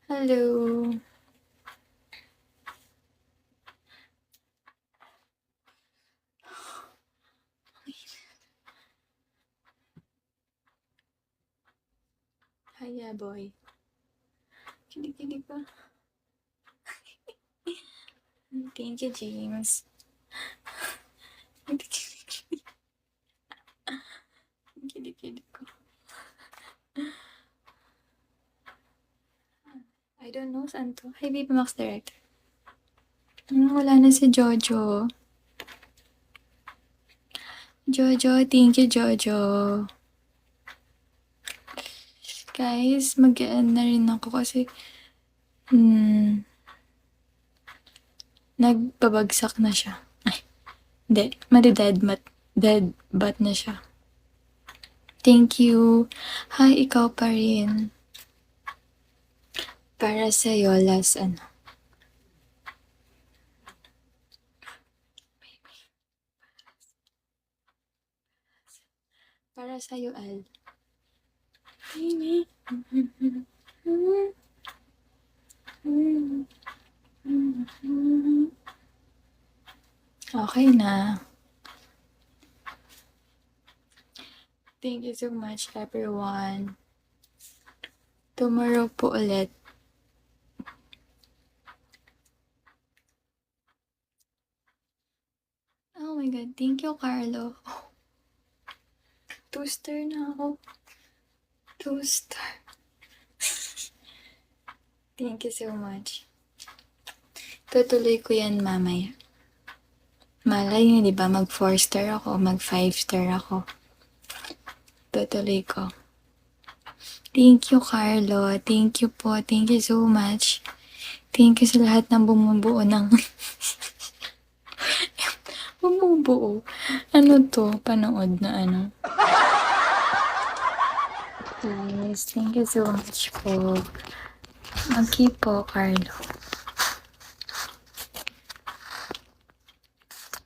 Hello. Hiya, boy. Kilig-kilig pa. Thank you, James. Kilig-kilig. Kilig-kilig ko. I don't know saan to. Hi, Baby Max Director. Wala na si Jojo. Jojo, thank you, Jojo. Guys, mag-end na rin ako kasi nagpabagsak na siya. Ay, hindi. Dead bat na siya. Thank you. Hi, ikaw pa rin. Para sa'yo, last ano. Para sa'yo, Al. Okay na. Thank you so much, everyone. Tomorrow po ulit. Oh my God. Thank you, Carlo. 2-star na ako. 2-star. Thank you so much. Tutuloy ko yan mamaya. Malay nyo, di ba? Mag 4-star ako, mag 5-star ako. Tutuloy ko. Thank you, Carlo. Thank you po. Thank you so much. Thank you sa lahat ng bumubuo ng... bumubuo? Ano to? Panood na ano? Guys, thank you so much po. Okay po, Carlo.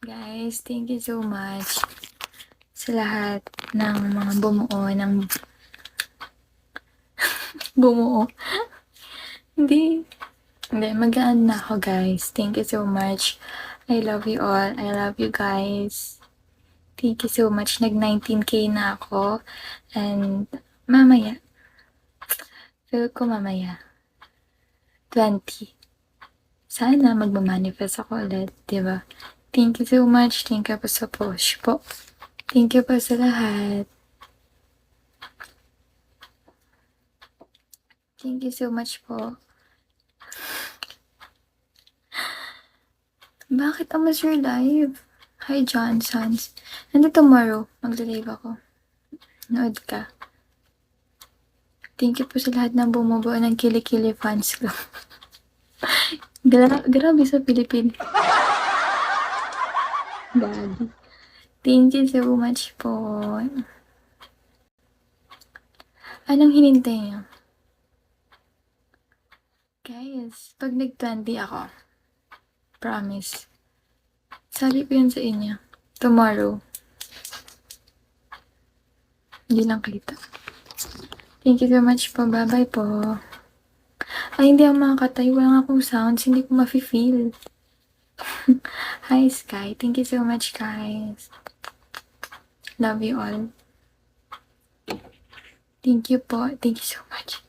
Guys, thank you so much sa lahat ng mga bumuo ng... bumuo? Hindi, mag-aan na ako, guys. Thank you so much. I love you all. I love you guys. Thank you so much. Nag 19K na ako. And mamaya. Feel ko mamaya. 20. Sana magmamanifest ako ulit, diba? Thank you so much. Thank you po sa push po. Thank you po sa lahat. Thank you so much po. Bakit amateur live? Hi, Johnsons. Tomorrow, magla-live ako. Nood ka. Thank you po sa lahat ng bumubuo ng Kili-Kili fans ko. Grabe sa Pilipinas. Daddy. Thank you so much po. Anong hinintay niyo? Guys, pag nag-20 ako, promise. Sabi ko yun sa inyo. Tomorrow. Hindi lang kita. Thank you so much po. Bye-bye po. Ay, hindi ako makakatay. Wala nga akong sounds. Hindi ko mafe-feel. Hi, Sky. Thank you so much, guys. Love you all. Thank you po. Thank you so much.